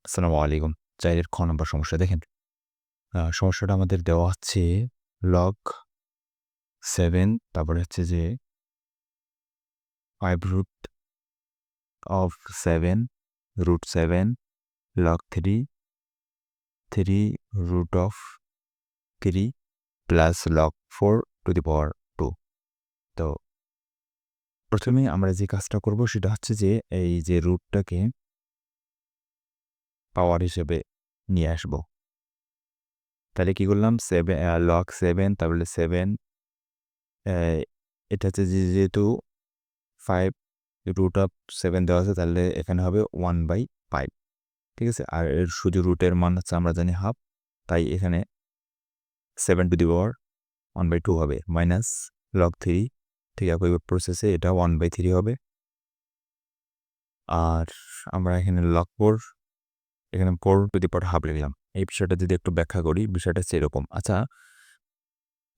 আসসালামু আলাইকুম। ৪ এর খ নাম্বার সমস্যা দেখেন। সমস্যাটা আমাদের দেওয়া হচ্ছে log 7 তারপরে হচ্ছে যে 5 root of 7 root 7 log 3 3 root of 3 plus log 4 to the power 2। তো প্রথমে আমরা যে কাজটা করব সেটা হচ্ছে যে এই যে রুটটাকে পাওয়ার হিসেবে নিয়ে আসব। তাহলে কি করলাম log 7 তাহলে 7 অ্যা এটা হচ্ছে যেহেতু 5 রুট অফ 7 দেওয়া আছে তাহলে এখানে হবে 1/5, ঠিক আছে? আর এর শুধু রুটের মান হচ্ছে আমরা জানি হাফ, তাই এখানে 7 টু দি পাওয়ার 1/2 হবে মাইনাস log 3, ঠিক একই প্রসেসে এটা 1/3 হবে। আর আমরা এখানে log 4 এখানে 4 টু দি পাওয়ার হাফ লিখলাম। এই বিষয়টা যদি একটু ব্যাখ্যা করি, বিষয়টা হচ্ছে এরকম। আচ্ছা,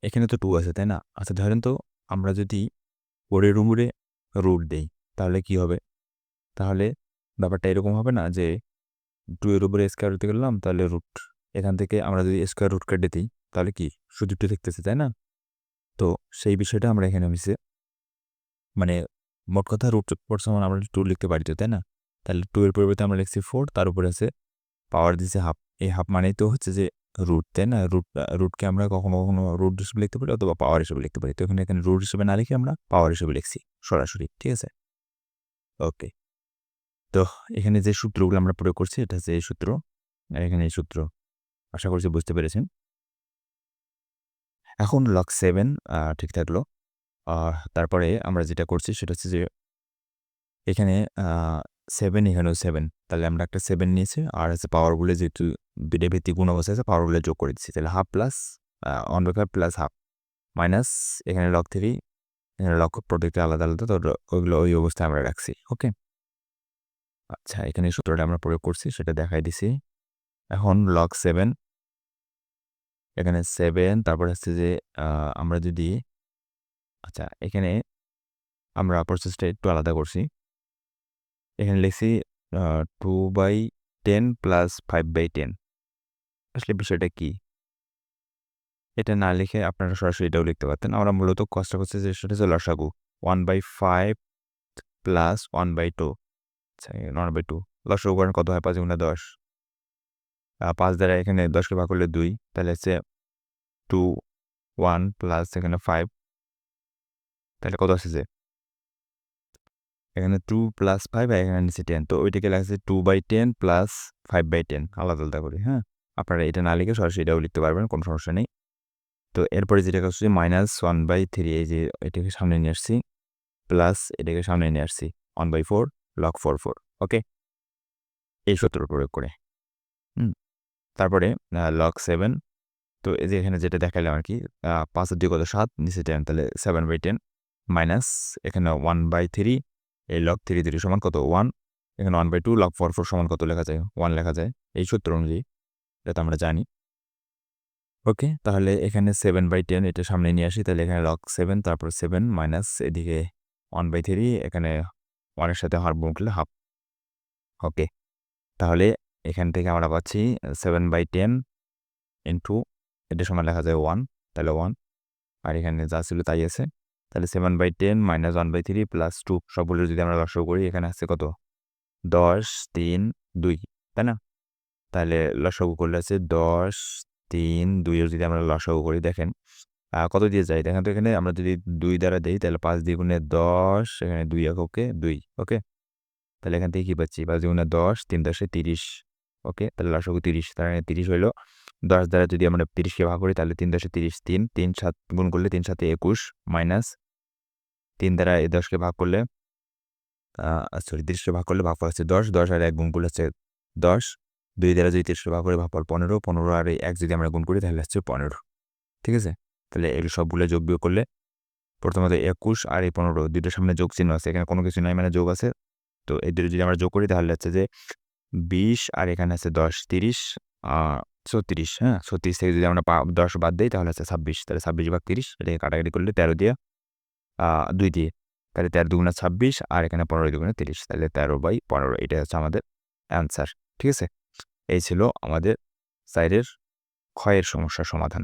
এখানে তো 2 আছে, তাই না? আচ্ছা ধরেন তো আমরা যদি 4 এর উপরে রুট দেই তাহলে কি হবে? তাহলে ব্যাপারটা এরকম হবে না যে 2 এর উপরে স্কয়ার রুট করলাম তাহলে রুট। এখান থেকে আমরা যদি স্কয়ার রুট কেটে দিই তাহলে কি শুধু 2 থাকতেছে, তাই না? তো সেই বিষয়টা আমরা এখানে হইছে মানে মোট কথা রুট 4 সমান আমরা 2 লিখতে পারি তো, তাই না? তাহলে 2 এর পরিবর্তে আমরা লিখছি 4, তার উপরে আছে পাওয়ার দিছে হাফ। এই হাফ মানেই তো হচ্ছে যে রুট, তাই না? রুটকে আমরা কখনো রুট হিসেবে লিখতে পারি অথবা পাওয়ার হিসেবে লিখতে পারি। তো এখানে রুট হিসেবে না লিখে আমরা পাওয়ার হিসেবে লিখছি সরাসরি, ঠিক আছে? ওকে। তো এখানে যে সূত্রগুলো আমরা প্রয়োগ করছি এটা হচ্ছে এই সূত্র। আর এখানে এই সূত্র। আশা করছি বুঝতে পেরেছেন। এখন log 7 ঠিক থাকলো। তারপরে আমরা যেটা করছি সেটা হচ্ছে যে এখানে আ 7 এখানেও 7, তাহলে আমরা একটা 7 নিয়েছি আর হচ্ছে পাওয়ারগুলো যেহেতু বিটা ভিত্তিক গুণ অবস্থায় আছে পাওয়ারগুলো যোগ করে দিচ্ছি। তাহলে half plus 1/5 plus half minus এখানে log 3 এখানে log প্রত্যেকটা আলাদা, আলাদা, তো ওইগুলো ওই অবস্থায় আমরা রাখছি। ওকে? আচ্ছা, এখানে সূত্রটা আমরা প্রয়োগ করছি সেটা দেখাই দিছি। এখন log 7 এখানে 7 তারপর হচ্ছে যে আমরা যদি আচ্ছা এখানে আমরা প্রসেসটা একটু আলাদা করছি। এখানে লিখছি 2/10 প্লাস 5/10। আসলে বিষয়টা কি? এটা না লিখে আপনারা সরাসরি এটাও লিখতে পারতেন। আমরা মূলত কাজটা করছি যে সেটা হচ্ছে লসাগু। 1/5 প্লাস 1/2, আচ্ছা 1/2 লসাগু করেন কত হয়? 5 গুণা 10। 5 দ্বারা এখানে 10 কে ভাগ করলে 2, তাহলে হচ্ছে 2, 1 প্লাস এখানে 5, তাহলে কত আসছে? এখানে 2 প্লাস 5 আর এখানে নিচে 10। তো ওইটাকে লাগছে 2/10 প্লাস 5/10 আলাদা, আলাদা করি, হ্যাঁ? আপনারা এটা না লিখে সরাসরি এটাও লিখতে পারবেন, কোনো সমস্যা নেই। তো এরপরে যেটা করছি -1/3, এই যে এটাকে সামনে নিয়ে আসছি, প্লাস এটাকে সামনে নিয়ে আসছি 1/4 log 4 ওকে? এই সূত্র প্রয়োগ করে। হুম? তারপরে log 7, তো এই যে এখানে যেটা দেখাইলাম আরকি ৫ এর ২ কত? ৭, নিচে 10, তাহলে 7/10 মাইনাস এখানে 1/3, এই log 3 সমান কত? 1, এখানে 1/2 log 4 সমান কত লেখা যায়? 1 লেখা যায়। এই সূত্র অনুযায়ী, এটা তো আমরা জানি। ওকে? তাহলে এখানে 7/10 এটা সামনে নিয়ে আসি। তাহলে এখানে log 7 তারপর 7 মাইনাস এদিকে 1/3, এখানে 1 এর সাথে হাফ গুণ করলে হাফ। ওকে? তাহলে এখান থেকে আমরা পাচ্ছি 7/10 ইনটু এটা সমান লেখা যায় 1, তাহলে 1, আর এখানে যা ছিল তাই আছে। তাহলে 7/10 মাইনাস 1/3 প্লাস 2 সবগুলো যদি আমরা লসাগু করি এখানে আসছে কত? 10, 3, 2, তাই না? তাহলে লসাগু করলে আছে 10, 3, 2 এর যদি আমরা লসাগু করি দেখেন কত দিয়ে যায়? দেখেন তো এখানে আমরা যদি 2 দ্বারা দেই তাহলে 5 দিয়ে গুণে 10, এখানে 2 এককে 2, ওকে? তাহলে এখান থেকে কি পাচ্ছি? 5 দিয়ে গুণে 10, 3 10 এ 30, ওকে? তাহলে লসাগু 30, তার মানে 30 হইলো। 10 দ্বারা যদি আমরা 30 কে ভাগ করি তাহলে 3 10 এ 30, 3, 3 7 গুণ করলে 3 7 এ 21 মাইনাস 3 দ্বারা এই 10 কে ভাগ করলে সরি 30 কে ভাগ করলে ভাগফল হচ্ছে 10, 10 আর 1 গুণ করলে হচ্ছে 10, 2 দ্বারা যদি 30 কে ভাগ করি ভাগফল 15, 15 আর এই 1 যদি আমরা গুণ করি তাহলে হচ্ছে 15, ঠিক আছে? তাহলে এগুলো সবগুলো যোগ বিয়োগ করলে প্রথমত 21 আর এই 15 দুইটার সামনে যোগ চিহ্ন আছে। এখানে কোনো কিছু নাই মানে যোগ আছে। তো এই দুটো যদি আমরা যোগ করি তাহলে হচ্ছে যে 20 আর এখানে আছে 10, 30, আ 36, হ্যাঁ? 36 থেকে যদি আমরা 10 বাদ দেই তাহলে হচ্ছে 26, তাহলে 26 ভাগ 30 এটাকে কাটাকাটি করলে 13 দিয়ে 2 দিয়ে, তাহলে 13 দুগুণা 26 আর এখানে 15 দুগুণা 30, তাহলে 13/15 এটাই হচ্ছে আমাদের অ্যান্সার, ঠিক আছে? এই ছিল আমাদের সাইডের ক্ষয়ের সমস্যার সমাধান।